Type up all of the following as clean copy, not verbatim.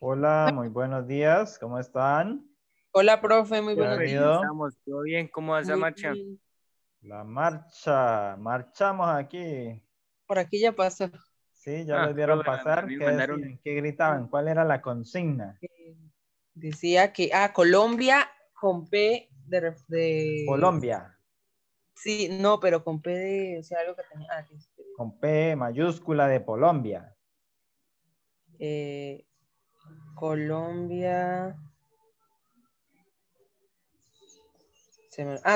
Hola, muy buenos días, ¿cómo están? Hola, profe, muy ¿Qué ha buenos Profe, ¿cómo días. habido? estamos? ¿Todo bien? ¿Cómo va esa Muy marcha? bien. La marcha, marchamos aquí. Por aquí ya pasó. Sí, ya los Ah, vieron profe, a pasar. mí me ¿Qué mandaron, decían? ¿Qué gritaban? ¿Cuál era la consigna? Eh, Decía que, Colombia con P Colombia, sí, no, pero con P o sea, algo que tenía, con P mayúscula de Colombia. eh, Colombia,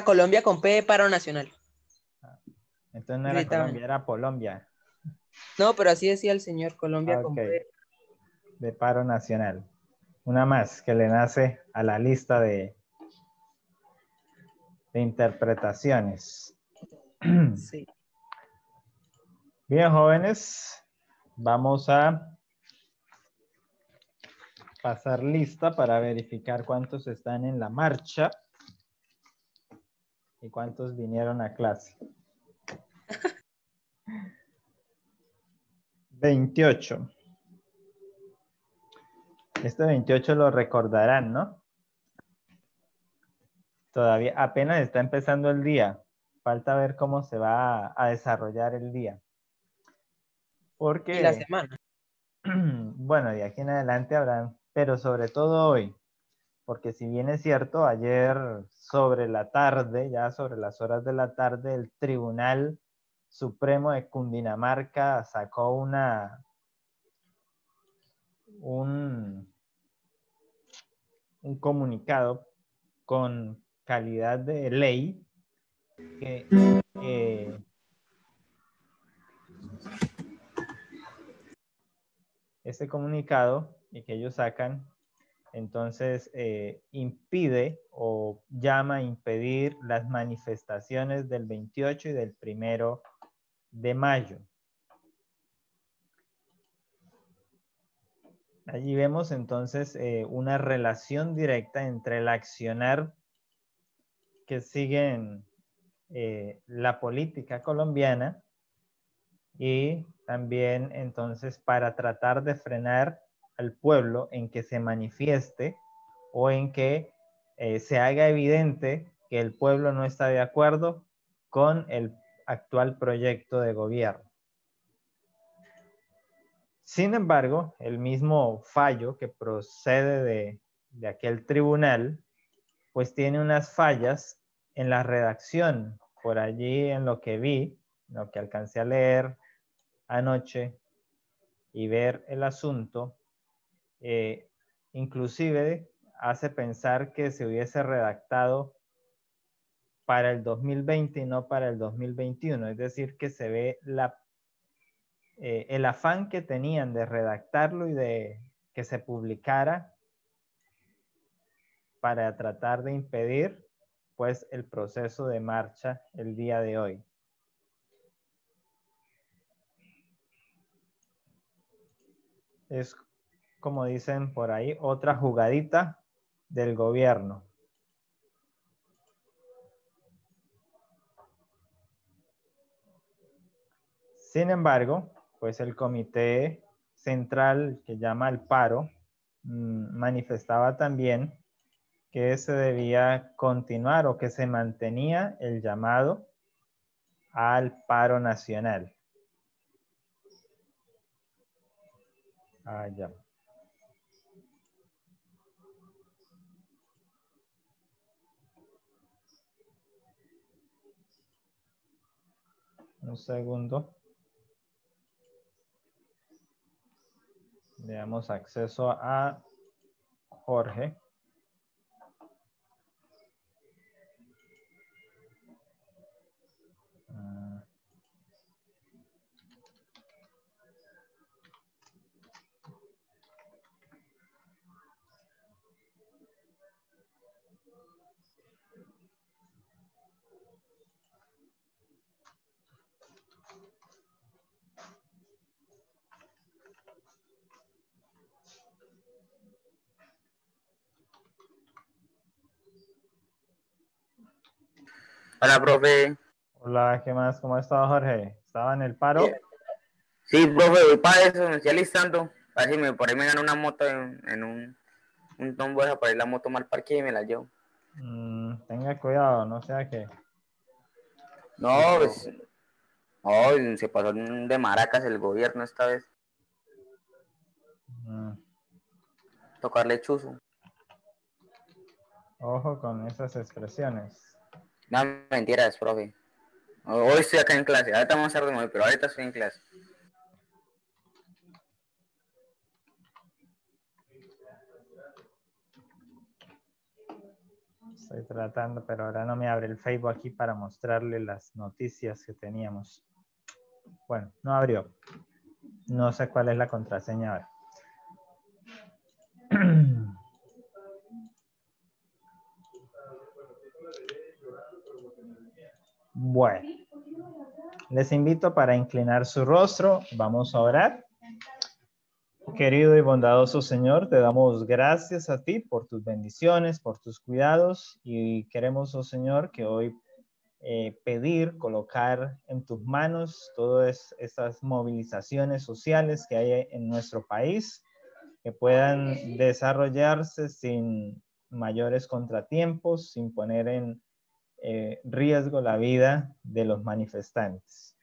Colombia con P de paro nacional, Entonces no era gritaban. Colombia, era Colombia. No, pero así decía el señor, Colombia Ah, ok, con P. de paro nacional. Una más que le nace a la lista de interpretaciones. Sí. Bien, jóvenes, vamos a pasar lista para verificar cuántos están en la marcha y cuántos vinieron a clase. 28. Este 28 lo recordarán, ¿no? Todavía apenas está empezando el día. Falta ver cómo se va a desarrollar el día. Y la Porque, semana. bueno, de aquí en adelante habrán, pero sobre todo hoy, porque si bien es cierto, ayer sobre la tarde, ya sobre las horas de la tarde, el Tribunal Supremo de Cundinamarca sacó un, un comunicado con calidad de ley que este comunicado y que ellos sacan, entonces impide o llama a impedir las manifestaciones del 28 y del 1 de mayo. Allí vemos entonces una relación directa entre el accionar que siguen la política colombiana y también entonces para tratar de frenar al pueblo en que se manifieste o en que se haga evidente que el pueblo no está de acuerdo con el actual proyecto de gobierno. Sin embargo, el mismo fallo que procede de aquel tribunal, pues tiene unas fallas en la redacción. Por allí en lo que vi, lo que alcancé a leer anoche y ver el asunto, eh, inclusive hace pensar que se hubiese redactado para el 2020 y no para el 2021. Es decir, que se ve el afán que tenían de redactarlo y de que se publicara para tratar de impedir pues el proceso de marcha el día de hoy. Es, como dicen por ahí, otra jugadita del gobierno. Sin embargo, pues el comité central que llama al paro manifestaba también que se debía continuar o que se mantenía el llamado al paro nacional. Ah, ya. Un segundo. Le damos acceso a Jorge. Hola, profe. Hola, ¿qué más? ¿Cómo ha estado, Jorge? ¿Estaba en el Bien. paro? Sí, profe, voy para eso, me estoy alistando. A ver si por ahí me gano una moto en un tombo esa, por ahí la moto mal parqueada y me la llevo. Tenga cuidado, no sea que No, lo... pues, no, se pasó de maracas el gobierno esta vez. mm, Tocarle chuzo. Ojo con esas expresiones. No, mentiras, profe. Hoy estoy acá en clase, ahorita vamos a tarde, me voy, pero ahorita estoy en clase. Estoy tratando, pero ahora no me abre el Facebook aquí para mostrarle las noticias que teníamos. Bueno, no abrió. No sé cuál es la contraseña ahora. Bueno, les invito para inclinar su rostro. Vamos a orar. Querido y bondadoso Señor, te damos gracias a ti por tus bendiciones, por tus cuidados y queremos, oh Señor, que hoy pedir, colocar en tus manos todas estas movilizaciones sociales que hay en nuestro país, que puedan desarrollarse sin mayores contratiempos, sin poner en riesgo la vida de los manifestantes.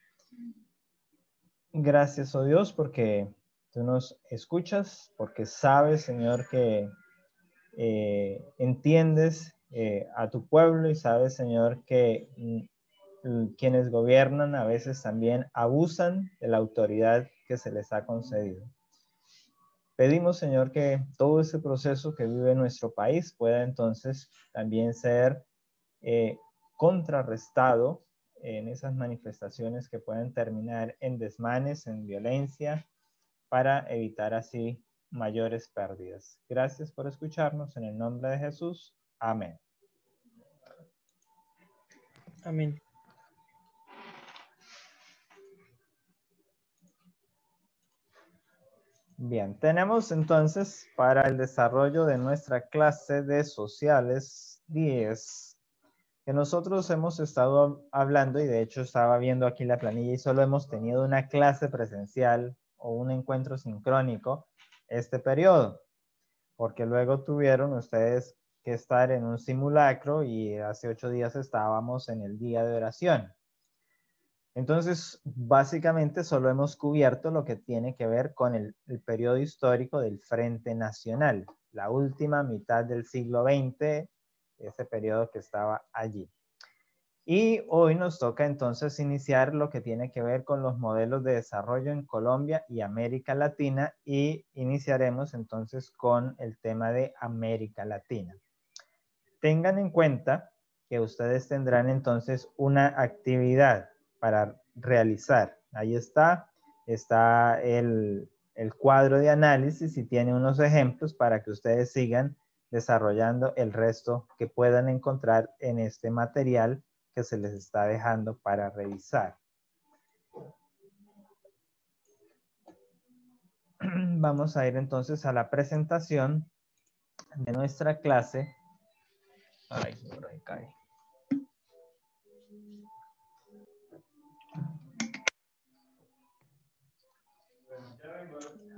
Gracias, oh Dios, porque tú nos escuchas, porque sabes, Señor, que entiendes a tu pueblo y sabes, Señor, que quienes gobiernan a veces también abusan de la autoridad que se les ha concedido. Pedimos, Señor, que todo ese proceso que vive nuestro país pueda entonces también ser contrarrestado en esas manifestaciones que pueden terminar en desmanes, en violencia, para evitar así mayores pérdidas. Gracias por escucharnos. En el nombre de Jesús. Amén. Amén. Bien, tenemos entonces para el desarrollo de nuestra clase de sociales 10, que nosotros hemos estado hablando y de hecho estaba viendo aquí la planilla y solo hemos tenido una clase presencial o un encuentro sincrónico este periodo, porque luego tuvieron ustedes que estar en un simulacro y hace 8 días estábamos en el día de oración. Entonces, básicamente solo hemos cubierto lo que tiene que ver con el periodo histórico del Frente Nacional, la última mitad del siglo XX, ese periodo que estaba allí. Y hoy nos toca entonces iniciar lo que tiene que ver con los modelos de desarrollo en Colombia y América Latina y iniciaremos entonces con el tema de América Latina. Tengan en cuenta que ustedes tendrán entonces una actividad para realizar. Ahí está el cuadro de análisis y tiene unos ejemplos para que ustedes sigan desarrollando el resto que puedan encontrar en este material que se les está dejando para revisar. Vamos a ir entonces a la presentación de nuestra clase. Ay, por ahí cae.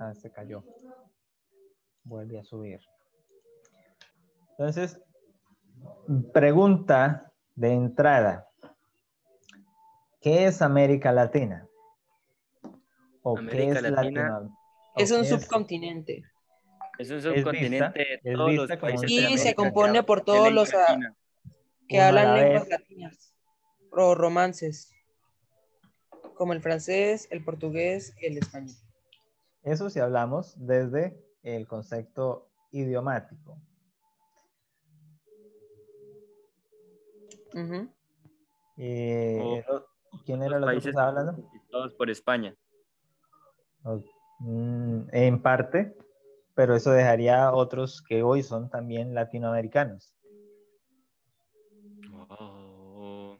Ah, se cayó. Vuelve a subir. Entonces, pregunta de entrada. ¿Qué es América Latina? ¿O qué América es Latina Latinoamérica? Es un ¿Qué subcontinente. es un vista? subcontinente de ¿Es todos los vista como un países de Y se América subcontinente? compone por de todos lengua los latina. que Uno a hablan la lenguas vez. latinas o romances, como el francés, el portugués y el español. Eso si hablamos desde el concepto idiomático. Ujú. O ¿Quién era los el otro que países estaba hablando? conquistados por España. En parte, pero eso dejaría otros que hoy son también latinoamericanos. Oh,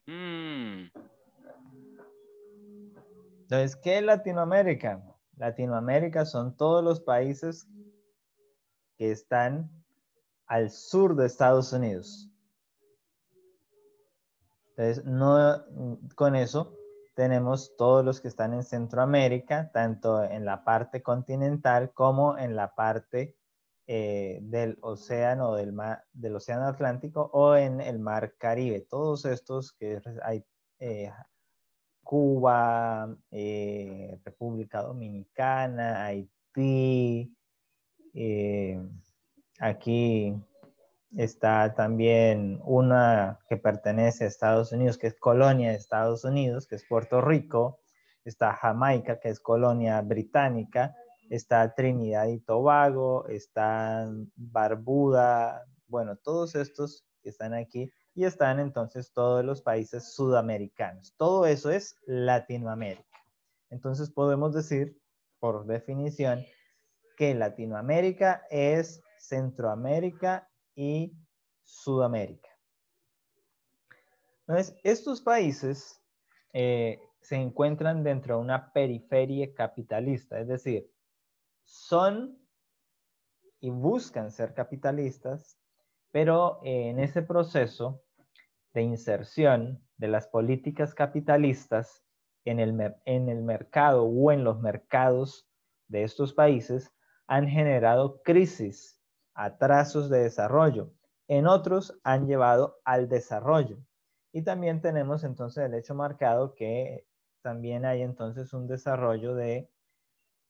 Entonces, ¿qué es Latinoamérica? Latinoamérica son todos los países que están al sur de Estados Unidos. Entonces, no, con eso tenemos todos los que están en Centroamérica, tanto en la parte continental como en la parte del océano, del océano Atlántico o en el mar Caribe. Todos estos que hay, Cuba, República Dominicana, Haití, aquí está también una que pertenece a Estados Unidos, que es colonia de Estados Unidos, que es Puerto Rico. Está Jamaica, que es colonia británica. Está Trinidad y Tobago. Está Barbuda. Bueno, todos estos que están aquí. Y están entonces todos los países sudamericanos. Todo eso es Latinoamérica. Entonces podemos decir, por definición, que Latinoamérica es Centroamérica y Sudamérica. Entonces, estos países se encuentran dentro de una periferia capitalista, es decir, son y buscan ser capitalistas, pero en ese proceso de inserción de las políticas capitalistas en el mercado o en los mercados de estos países han generado crisis, atrasos de desarrollo. En otros han llevado al desarrollo. Y también tenemos entonces el hecho marcado que también hay entonces un desarrollo de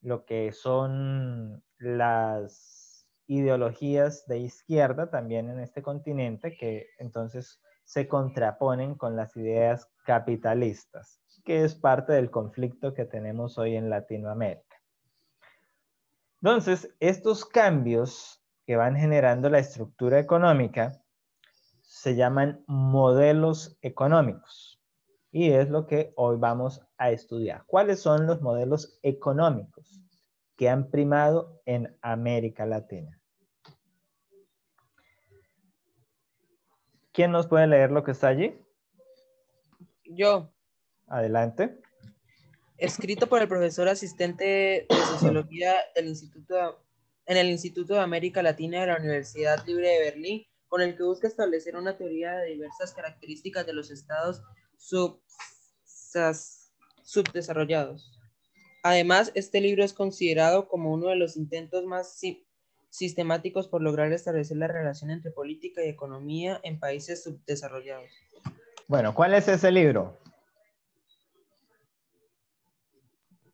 lo que son las ideologías de izquierda también en este continente, que entonces se contraponen con las ideas capitalistas, que es parte del conflicto que tenemos hoy en Latinoamérica. Entonces, estos cambios que van generando la estructura económica se llaman modelos económicos. Y es lo que hoy vamos a estudiar. ¿Cuáles son los modelos económicos que han primado en América Latina? ¿Quién nos puede leer lo que está allí? Yo. Adelante. Escrito por el profesor asistente de Sociología en el Instituto de América Latina de la Universidad Libre de Berlín, con el que busca establecer una teoría de diversas características de los estados subdesarrollados. Además, este libro es considerado como uno de los intentos más sistemáticos por lograr establecer la relación entre política y economía en países subdesarrollados. Bueno, ¿cuál es ese libro?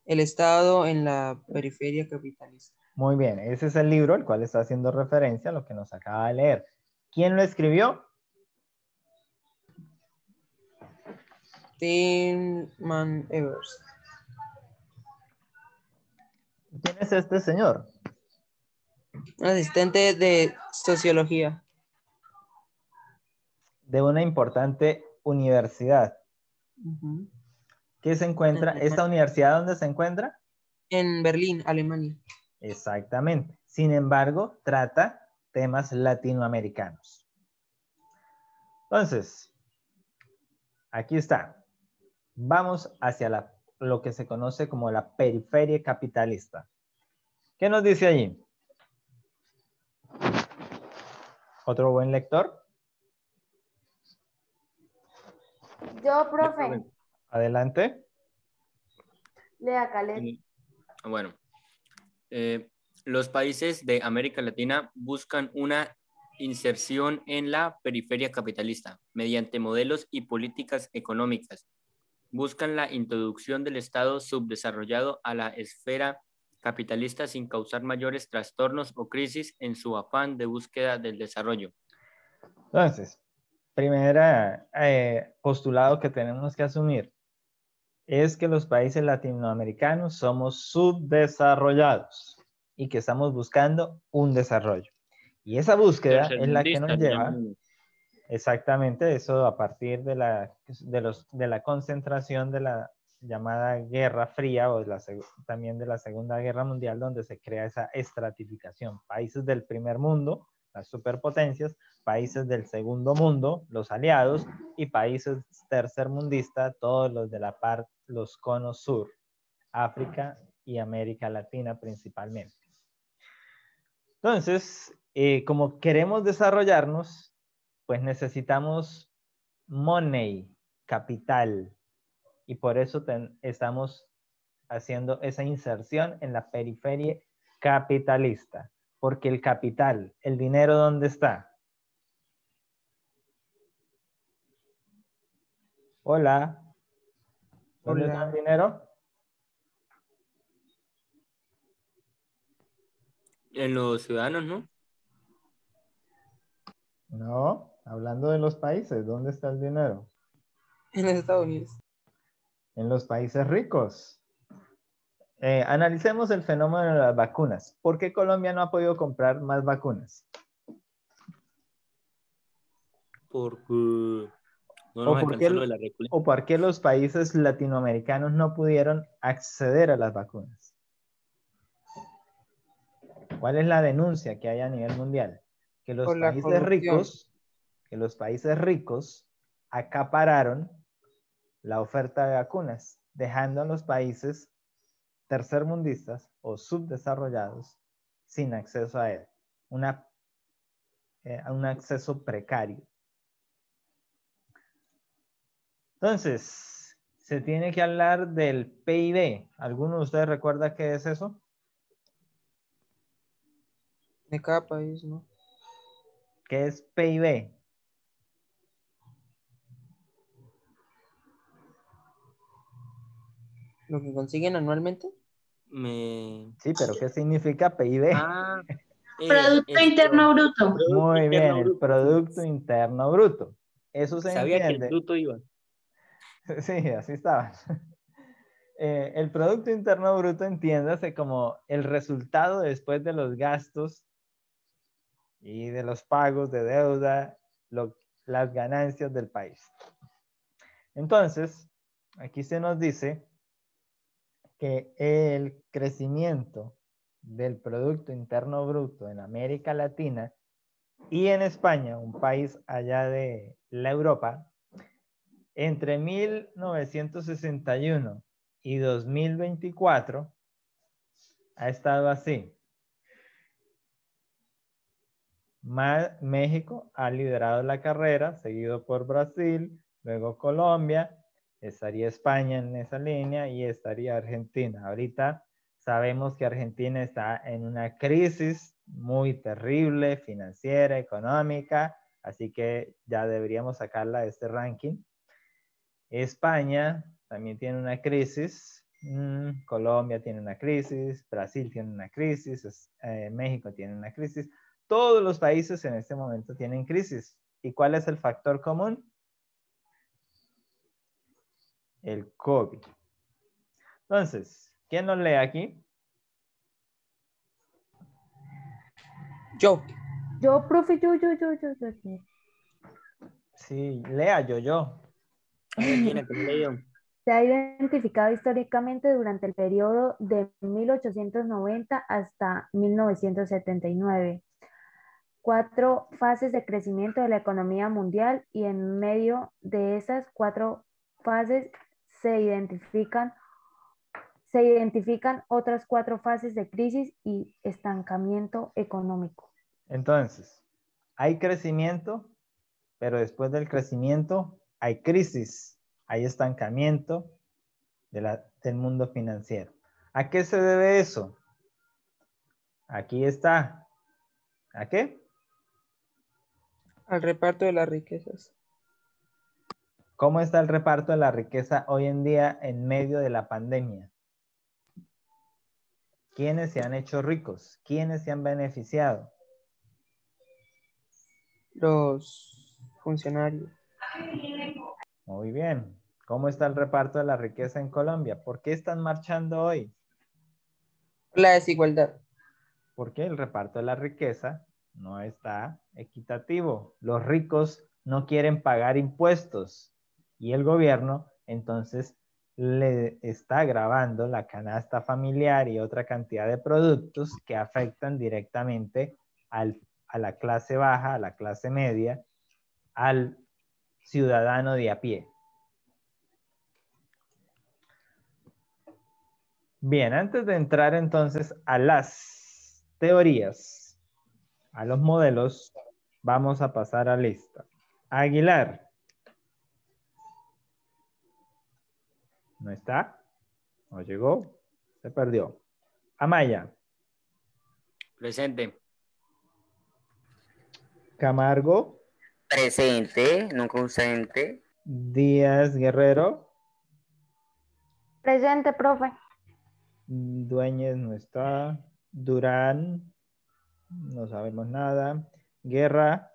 El Estado en la periferia capitalista. Muy bien, ese es el libro al cual está haciendo referencia a lo que nos acaba de leer. ¿Quién lo escribió? Tillman Evers. ¿Quién es este señor? Un asistente de Sociología. De una importante universidad. ¿Qué se encuentra? ¿Esta universidad dónde se encuentra? En Berlín, Alemania. Exactamente. Sin embargo, trata temas latinoamericanos. Entonces, aquí está. Vamos hacia lo que se conoce como la periferia capitalista. ¿Qué nos dice allí? ¿Otro buen lector? Yo, profe. Adelante. Lea, Caleb. Bueno, los países de América Latina buscan una inserción en la periferia capitalista mediante modelos y políticas económicas. Buscan la introducción del Estado subdesarrollado a la esfera capitalista sin causar mayores trastornos o crisis en su afán de búsqueda del desarrollo. Entonces, primera postulado que tenemos que asumir es que los países latinoamericanos somos subdesarrollados y que estamos buscando un desarrollo. Y esa búsqueda es la que nos lleva, exactamente, eso a partir de la concentración de la llamada Guerra Fría o también de la Segunda Guerra Mundial, donde se crea esa estratificación. Países del primer mundo, las superpotencias, países del segundo mundo, los aliados, y países tercermundistas, todos los de los conos sur, África y América Latina principalmente. Entonces, como queremos desarrollarnos, pues necesitamos money, capital. Y por eso estamos haciendo esa inserción en la periferia capitalista. Porque el capital, el dinero, ¿dónde está? Hola. ¿Dónde está el dinero? En los ciudadanos, ¿no? No, hablando de los países, ¿dónde está el dinero? En los Estados Unidos. En los países ricos. Analicemos el fenómeno de las vacunas. ¿Por qué Colombia no ha podido comprar más vacunas? Porque no nos alcanzó lo de la recolecta. ¿O por qué los países latinoamericanos no pudieron acceder a las vacunas? ¿Cuál es la denuncia que hay a nivel mundial? Que los Por la corrupción. los países ricos acapararon la oferta de vacunas, dejando a los países tercermundistas o subdesarrollados sin acceso a él. Un acceso precario. Entonces, se tiene que hablar del PIB. ¿Alguno de ustedes recuerda qué es eso? De cada país, ¿no? ¿Qué es PIB? Lo que consiguen anualmente. Sí, pero ¿qué significa PIB? Producto Interno Bruto. Muy bien, el Producto Interno Bruto. Eso se Sabía que el entiende. bruto iba. Sí, así estaba. El Producto Interno Bruto, entiéndase como el resultado después de los gastos y de los pagos de deuda, las ganancias del país. Entonces, aquí se nos dice que el crecimiento del Producto Interno Bruto en América Latina y en España, un país allá de la Europa, entre 1961 y 2024 ha estado así. México ha liderado la carrera, seguido por Brasil, luego Colombia, estaría España en esa línea y estaría Argentina. Ahorita sabemos que Argentina está en una crisis muy terrible, financiera, económica, así que ya deberíamos sacarla de este ranking. España también tiene una crisis, Colombia tiene una crisis, Brasil tiene una crisis, México tiene una crisis. Todos los países en este momento tienen crisis. ¿Y cuál es el factor común? El COVID. Entonces, ¿quién nos lee aquí? Yo. Yo, profe, yo. Sí, lea yo. A ver, Gina, que no leído. Se ha identificado históricamente durante el periodo de 1890 hasta 1979. 4 fases de crecimiento de la economía mundial y en medio de esas 4 fases se identifican otras 4 fases de crisis y estancamiento económico. Entonces, hay crecimiento, pero después del crecimiento hay crisis, hay estancamiento del mundo financiero. ¿A qué se debe eso? Aquí está. ¿A qué? Al reparto de las riquezas. ¿Cómo está el reparto de la riqueza hoy en día en medio de la pandemia? ¿Quiénes se han hecho ricos? ¿Quiénes se han beneficiado? Los funcionarios. Muy bien. ¿Cómo está el reparto de la riqueza en Colombia? ¿Por qué están marchando hoy? La desigualdad. Porque el reparto de la riqueza no está equitativo. Los ricos no quieren pagar impuestos y el gobierno entonces le está gravando la canasta familiar y otra cantidad de productos que afectan directamente a la clase baja, a la clase media, al ciudadano de a pie. Bien, antes de entrar entonces a las teorías, a los modelos, vamos a pasar a lista. Aguilar. No está. No llegó. Se perdió. Amaya. Presente. Camargo. Presente, nunca ausente. Díaz Guerrero. Presente, profe. Dueñez no está. Durán. No sabemos nada. Guerra.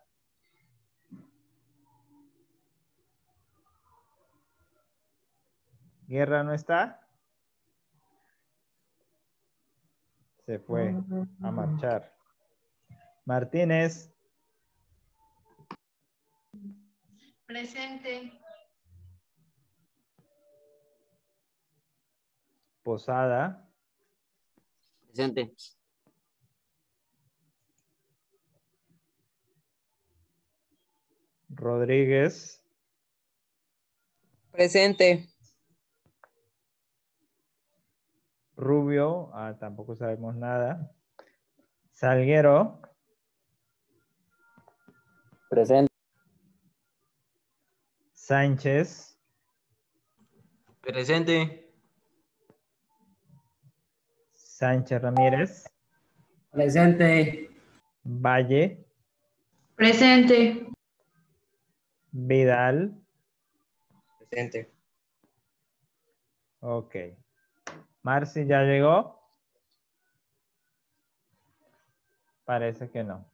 Guerra no está. Se fue a marchar. Martínez. Presente. Posada. Presente. Rodríguez. Presente. Rubio. Tampoco sabemos nada. Salguero. Presente. Sánchez. Presente. Sánchez Ramírez. Presente. Valle. Presente. Vidal. Presente. Ok. Marci ya llegó. Parece que no.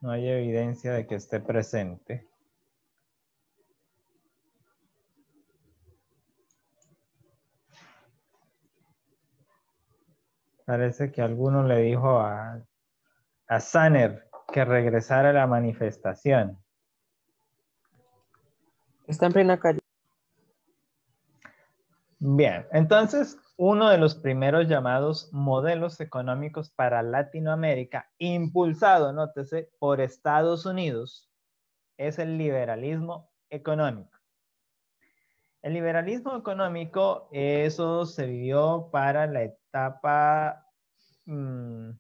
No hay evidencia de que esté presente. Parece que alguno le dijo a Saner que regresara a la manifestación. Está en plena calle. Bien, entonces uno de los primeros llamados modelos económicos para Latinoamérica, impulsado, nótese, por Estados Unidos, es el liberalismo económico. El liberalismo económico, eso se vivió para la etapa en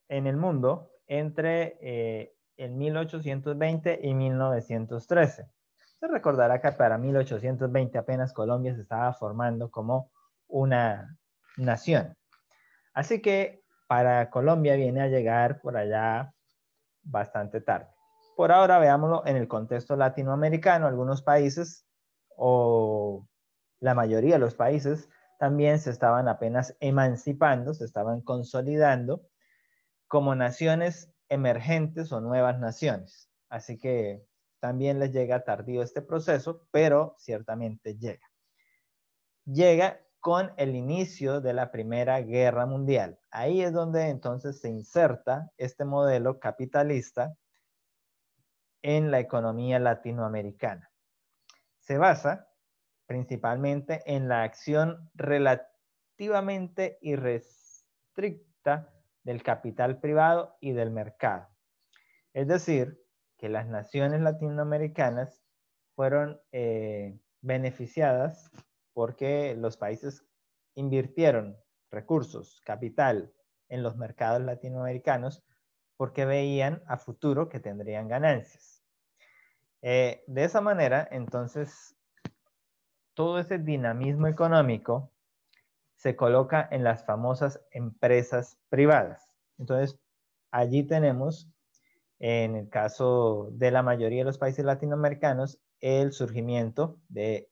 el mundo entre el 1820 y 1913. Se recordará que para 1820 apenas Colombia se estaba formando como una nación. Así que para Colombia viene a llegar por allá bastante tarde. Por ahora veámoslo en el contexto latinoamericano. Algunos países o la mayoría de los países también se estaban apenas emancipando, se estaban consolidando como naciones emergentes o nuevas naciones. Así que también les llega tardío este proceso, pero ciertamente llega. Llega con el inicio de la Primera Guerra Mundial. Ahí es donde entonces se inserta este modelo capitalista en la economía latinoamericana. Se basa principalmente en la acción relativamente irrestricta del capital privado y del mercado. Es decir, que las naciones latinoamericanas fueron beneficiadas porque los países invirtieron recursos, capital en los mercados latinoamericanos porque veían a futuro que tendrían ganancias. De esa manera, entonces, todo ese dinamismo económico se coloca en las famosas empresas privadas. Entonces, allí tenemos, en el caso de la mayoría de los países latinoamericanos, el surgimiento del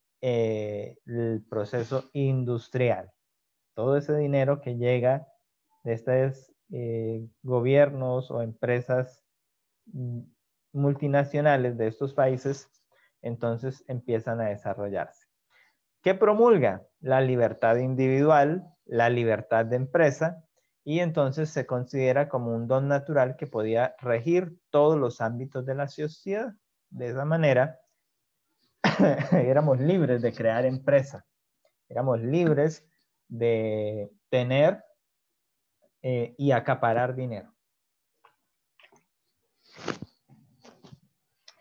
proceso industrial. Todo ese dinero que llega de estos gobiernos o empresas multinacionales de estos países, entonces empiezan a desarrollarse. ¿Qué promulga? La libertad individual, la libertad de empresa, y entonces se considera como un don natural que podía regir todos los ámbitos de la sociedad. De esa manera, éramos libres de crear empresa, éramos libres de tener y acaparar dinero.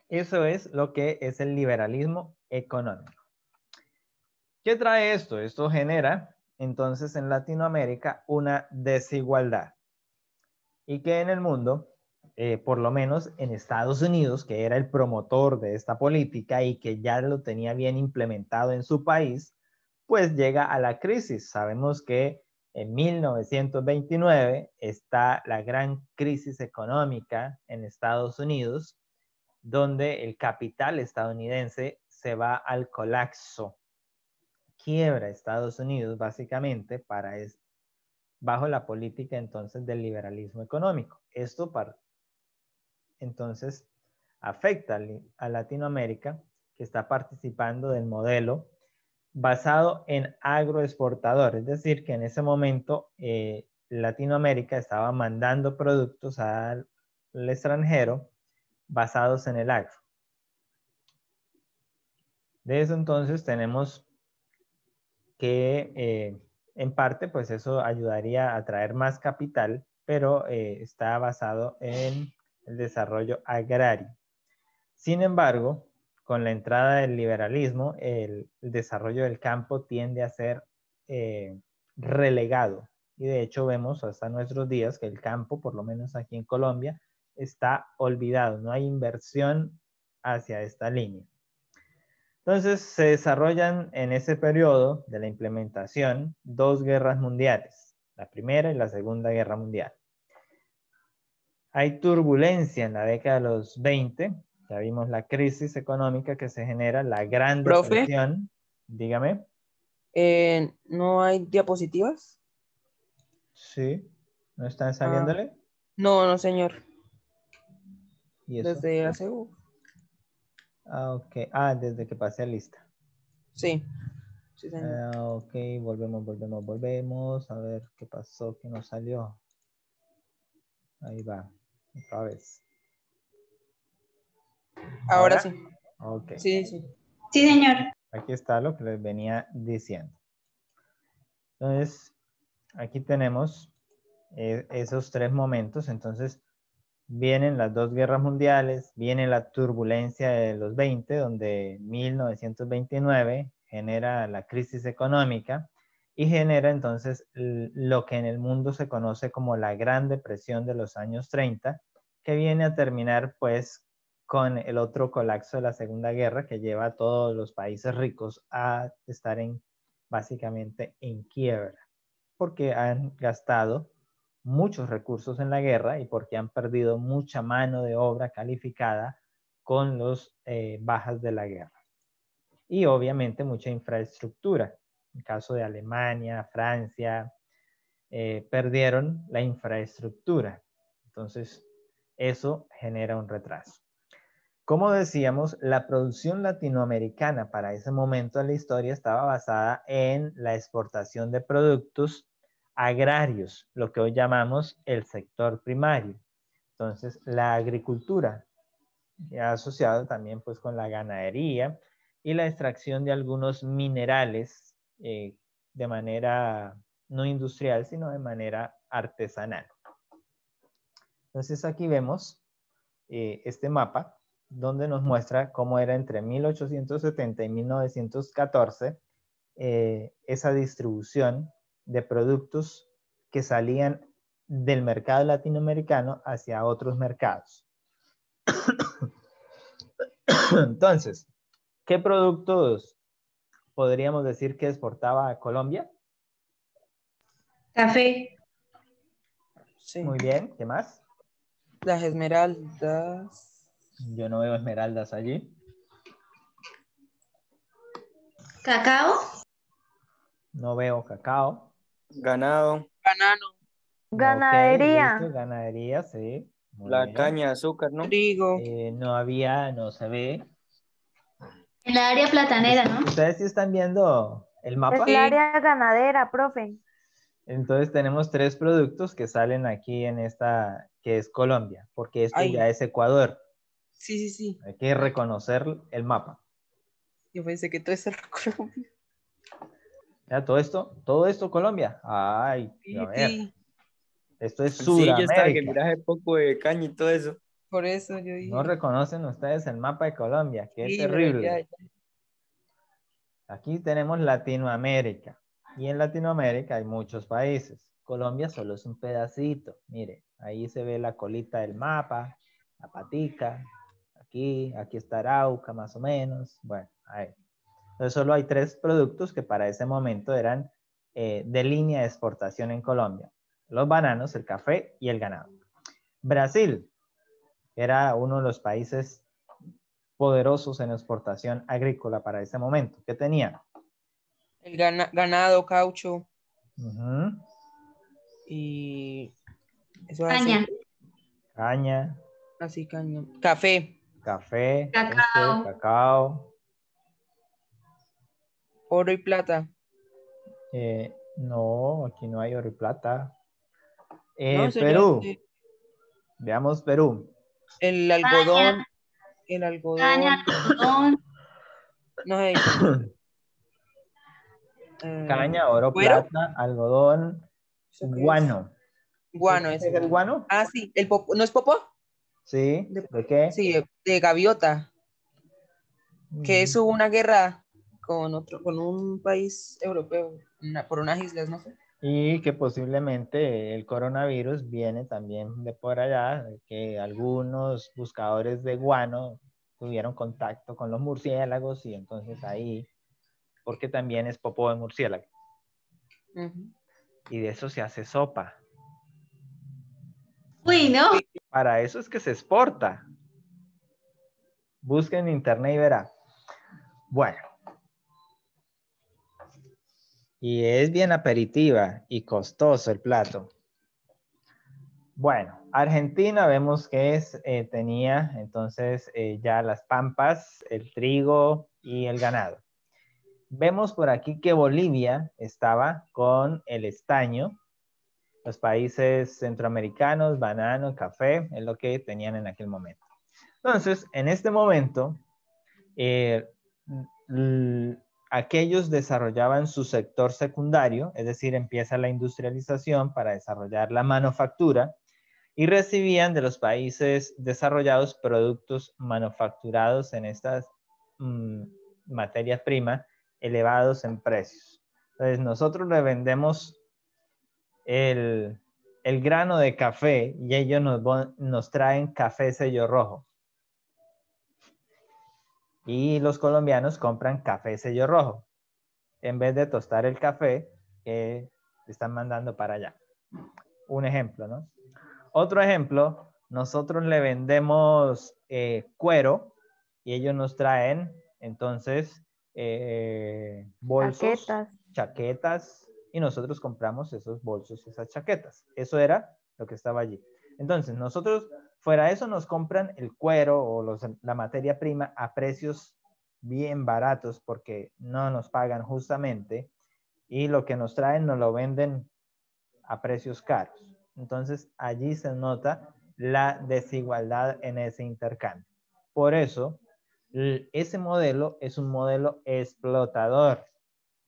Eso es lo que es el liberalismo económico. ¿Qué trae esto? Esto genera entonces en Latinoamérica una desigualdad y que en el mundo por lo menos en Estados Unidos, que era el promotor de esta política y que ya lo tenía bien implementado en su país, pues llega a la crisis. Sabemos que en 1929 está la gran crisis económica en Estados Unidos, donde el capital estadounidense se va al colapso. Quiebra Estados Unidos básicamente bajo la política entonces del liberalismo económico. Esto entonces afecta a Latinoamérica, que está participando del modelo basado en agroexportador, es decir, que en ese momento Latinoamérica estaba mandando productos al extranjero basados en el agro. De eso entonces tenemos que en parte pues eso ayudaría a traer más capital, pero está basado en el desarrollo agrario. Sin embargo, con la entrada del liberalismo, el desarrollo del campo tiende a ser relegado. Y de hecho vemos hasta nuestros días que el campo, por lo menos aquí en Colombia, está olvidado. No hay inversión hacia esta línea. Entonces se desarrollan en ese periodo de la implementación 2 guerras mundiales, la Primera y la Segunda Guerra Mundial. Hay turbulencia en la década de los 20, ya vimos la crisis económica que se genera, la gran Profe. depresión. Dígame. ¿No hay diapositivas? Sí, ¿no están saliéndole? No, no, señor. ¿Y eso? Desde la CU. Ah, ok. Desde que pasé a lista. Sí. Sí, señor. Ok, volvemos. A ver qué pasó, que nos salió. Ahí va, otra vez. Ahora sí. Ok. Sí, sí. Sí, señor. Aquí está lo que les venía diciendo. Entonces, aquí tenemos esos 3 momentos. Entonces, vienen las 2 guerras mundiales, viene la turbulencia de los 20, donde 1929 genera la crisis económica y genera entonces lo que en el mundo se conoce como la Gran Depresión de los años 30, que viene a terminar pues con el otro colapso de la Segunda Guerra que lleva a todos los países ricos a estar básicamente en quiebra, porque han gastado muchos recursos en la guerra y porque han perdido mucha mano de obra calificada con los bajas de la guerra. Y obviamente mucha infraestructura. En el caso de Alemania, Francia, perdieron la infraestructura. Entonces, eso genera un retraso. Como decíamos, la producción latinoamericana para ese momento de la historia estaba basada en la exportación de productos agrarios, lo que hoy llamamos el sector primario. Entonces, la agricultura, asociado también pues con la ganadería y la extracción de algunos minerales de manera no industrial, sino de manera artesanal. Entonces, aquí vemos este mapa donde nos muestra cómo era entre 1870 y 1914 esa distribución de productos que salían del mercado latinoamericano hacia otros mercados. Entonces, ¿qué productos podríamos decir que exportaba a Colombia? Café. Sí. Muy bien, ¿qué más? Las esmeraldas. Yo no veo esmeraldas allí. Cacao. No veo cacao. Ganado, Banano. Ganadería. Ok, listo, ganadería, sí. Muy la bien. caña de azúcar, ¿no? Trigo. No se ve. En la área platanera, ¿no? ¿Ustedes sí están viendo el mapa? Es el área ganadera, profe. Entonces tenemos 3 productos que salen aquí en esta, que es Colombia, porque esto Ay. ya es Ecuador. Sí, sí, sí. Hay que reconocer el mapa. Yo pensé que todo eso era Colombia. Ya, todo esto Colombia. Ay, a ver, Sí, esto es Sí, yo estaba que Sudamérica. miraje poco de caña y todo eso. por eso yo No dije. reconocen ustedes el mapa de Colombia. Qué Sí, pero terrible. ya. Aquí tenemos Latinoamérica. Y en Latinoamérica hay muchos países. Colombia solo es un pedacito. Mire, ahí se ve la colita del mapa, la patica. Aquí está Arauca más o menos. Bueno, ahí. Entonces solo hay 3 productos que para ese momento eran de línea de exportación en Colombia. Los bananos, el café y el ganado. Brasil era uno de los países poderosos en exportación agrícola para ese momento. ¿Qué tenía? El ganado, caucho Uh-huh. y eso es Caña. aceite. Caña, Así, caña. Café, café, Cacao. cacao. oro y plata. No, aquí no hay oro y plata. No, sería Perú. Veamos Perú. el algodón, Caña. el algodón, Caña, algodón. no sé, dice, Caña, oro, cuero, plata, algodón, ¿eso qué es? guano. Guano, ¿Qué es. es el guano? Ah, sí, el popo, ¿no es popo? Sí. ¿De qué? Sí, de gaviota, que eso hubo una guerra con un país europeo, por unas islas, no sé. Y que posiblemente el coronavirus viene también de por allá, que algunos buscadores de guano tuvieron contacto con los murciélagos y entonces ahí, porque también es popó de murciélago. Ujú. Y de eso se hace sopa. Uy, no. Para eso es que se exporta. Busca en internet y verá. Bueno. Y es bien aperitiva y costoso el plato. Bueno, Argentina vemos que tenía entonces ya las pampas, el trigo y el ganado. Vemos por aquí que Bolivia estaba con el estaño, los países centroamericanos, banano, café, es lo que tenían en aquel momento. Entonces, en este momento, aquellos desarrollaban su sector secundario, es decir, empieza la industrialización para desarrollar la manufactura, y recibían de los países desarrollados productos manufacturados en estas materias primas elevados en precios. Entonces, nosotros le vendemos el grano de café y ellos nos traen café sello rojo. Y los colombianos compran café sello rojo. En vez de tostar el café que están mandando para allá. Un ejemplo, ¿no? Otro ejemplo, nosotros le vendemos cuero y ellos nos traen entonces bolsos, chaquetas, y nosotros compramos esos bolsos, esas chaquetas. Eso era lo que estaba allí. Entonces, nosotros, fuera de eso, nos compran el cuero o la materia prima a precios bien baratos porque no nos pagan justamente, y lo que nos traen nos lo venden a precios caros. Entonces, allí se nota la desigualdad en ese intercambio. Por eso, ese modelo es un modelo explotador.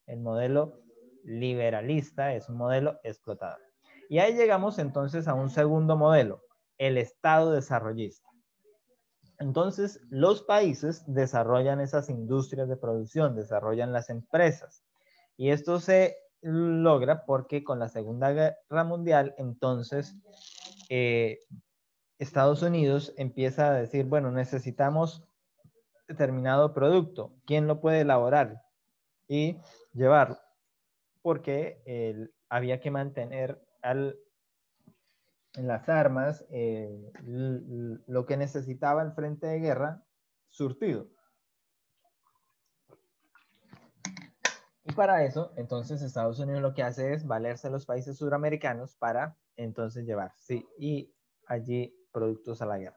El modelo liberalista es un modelo explotador. Y ahí llegamos entonces a un segundo modelo, el Estado desarrollista. Entonces, los países desarrollan esas industrias de producción, desarrollan las empresas. Y esto se logra porque con la Segunda Guerra Mundial, entonces, Estados Unidos empieza a decir, bueno, necesitamos determinado producto. ¿Quién lo puede elaborar y llevarlo? Porque había que mantener en las armas lo que necesitaba el frente de guerra surtido. Y para eso, entonces, Estados Unidos lo que hace es valerse a los países suramericanos para entonces llevar, sí, y allí productos a la guerra.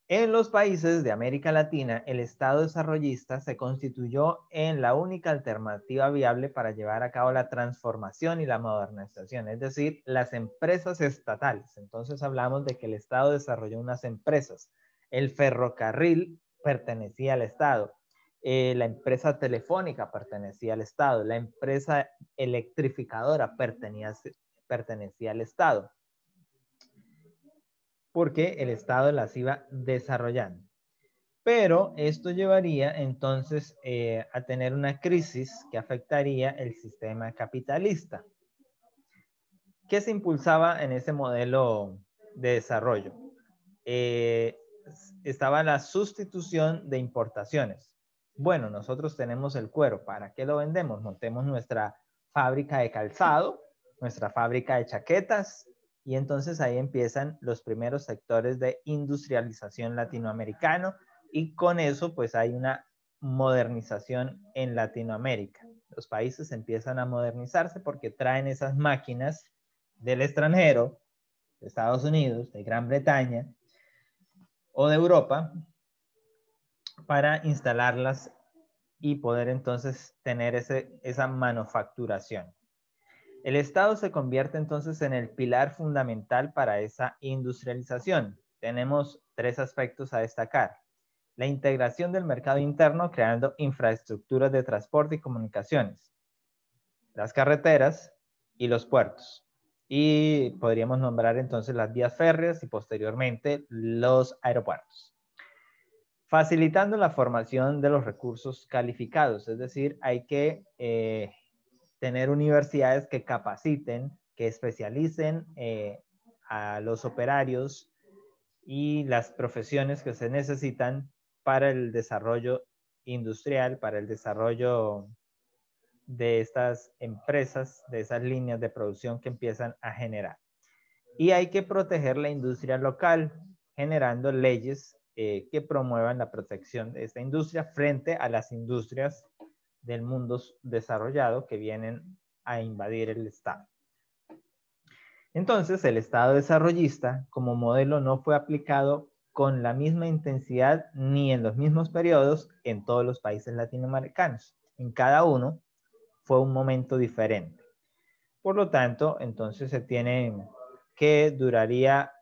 En los países de América Latina, el Estado desarrollista se constituyó en la única alternativa viable para llevar a cabo la transformación y la modernización, es decir, las empresas estatales. Entonces hablamos de que el Estado desarrolló unas empresas. El ferrocarril pertenecía al Estado. La empresa telefónica pertenecía al Estado. La empresa electrificadora pertenecía al Estado, porque el Estado las iba desarrollando. Pero esto llevaría entonces a tener una crisis que afectaría el sistema capitalista. ¿Qué se impulsaba en ese modelo de desarrollo? Estaba la sustitución de importaciones. Bueno, nosotros tenemos el cuero, ¿para qué lo vendemos? Montemos nuestra fábrica de calzado, nuestra fábrica de chaquetas, y entonces ahí empiezan los primeros sectores de industrialización latinoamericano, y con eso pues hay una modernización en Latinoamérica. Los países empiezan a modernizarse porque traen esas máquinas del extranjero, de Estados Unidos, de Gran Bretaña o de Europa, para instalarlas y poder entonces tener esa manufacturación. El Estado se convierte entonces en el pilar fundamental para esa industrialización. Tenemos tres aspectos a destacar. La integración del mercado interno creando infraestructuras de transporte y comunicaciones, las carreteras y los puertos. Y podríamos nombrar entonces las vías férreas y posteriormente los aeropuertos. Facilitando la formación de los recursos calificados, es decir, hay que tener universidades que capaciten, que especialicen a los operarios y las profesiones que se necesitan para el desarrollo industrial, para el desarrollo de estas empresas, de esas líneas de producción que empiezan a generar. Y hay que proteger la industria local, generando leyes que promuevan la protección de esta industria frente a las industrias del mundo desarrollado que vienen a invadir el Estado. Entonces, el Estado desarrollista como modelo no fue aplicado con la misma intensidad ni en los mismos periodos en todos los países latinoamericanos. En cada uno fue un momento diferente. Por lo tanto, entonces se tiene que duraría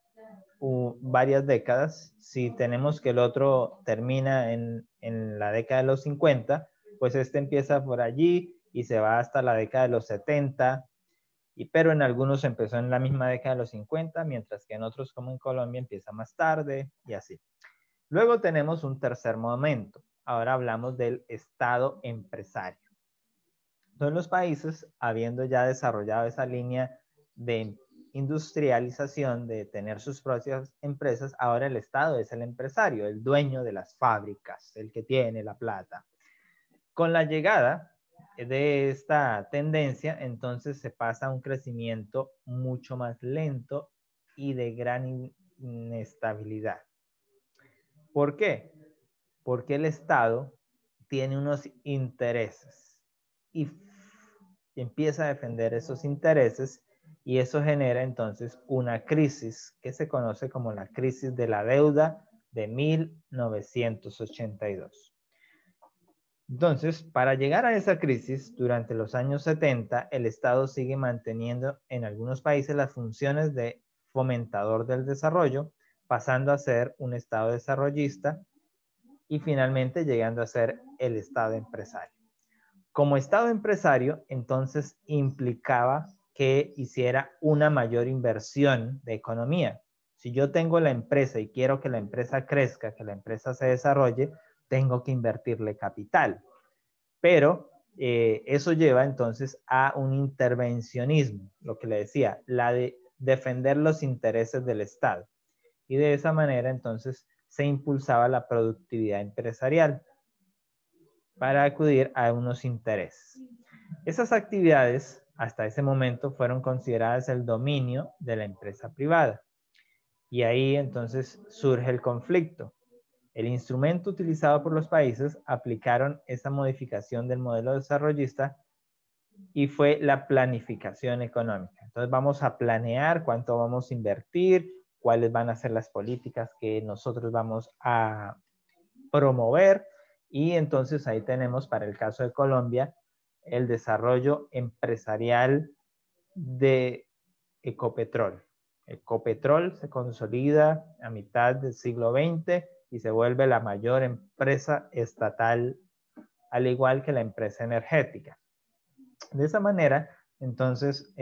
varias décadas. Si tenemos que el otro termina en la década de los 50, pues este empieza por allí y se va hasta la década de los 70, pero en algunos empezó en la misma década de los 50, mientras que en otros, como en Colombia, empieza más tarde y así. Luego tenemos un tercer momento. Ahora hablamos del Estado empresario. Entonces los países, habiendo ya desarrollado esa línea de industrialización, de tener sus propias empresas, ahora el Estado es el empresario, el dueño de las fábricas, el que tiene la plata. Con la llegada de esta tendencia, entonces se pasa a un crecimiento mucho más lento y de gran inestabilidad. ¿Por qué? Porque el Estado tiene unos intereses y empieza a defender esos intereses y eso genera entonces una crisis que se conoce como la crisis de la deuda de 1982. Entonces, para llegar a esa crisis, durante los años 70, el Estado sigue manteniendo en algunos países las funciones de fomentador del desarrollo, pasando a ser un Estado desarrollista y finalmente llegando a ser el Estado empresario. Como Estado empresario, entonces implicaba que hiciera una mayor inversión de economía. Si yo tengo la empresa y quiero que la empresa crezca, que la empresa se desarrolle, tengo que invertirle capital. Pero eso lleva entonces a un intervencionismo, lo que le decía, la de defender los intereses del Estado. Y de esa manera entonces se impulsaba la productividad empresarial para acudir a unos intereses. Esas actividades hasta ese momento fueron consideradas el dominio de la empresa privada. Y ahí entonces surge el conflicto. El instrumento utilizado por los países aplicaron esa modificación del modelo desarrollista y fue la planificación económica. Entonces vamos a planear cuánto vamos a invertir, cuáles van a ser las políticas que nosotros vamos a promover y entonces ahí tenemos para el caso de Colombia el desarrollo empresarial de Ecopetrol. Ecopetrol se consolida a mitad del siglo XX y se vuelve la mayor empresa estatal, al igual que la empresa energética. De esa manera, entonces,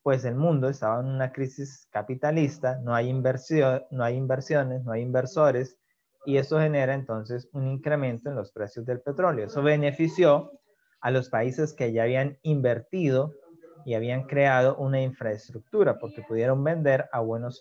pues el mundo estaba en una crisis capitalista, no hay inversión, no hay inversiones, no hay inversores, y eso genera entonces un incremento en los precios del petróleo. Eso benefició a los países que ya habían invertido y habían creado una infraestructura porque pudieron vender a buenos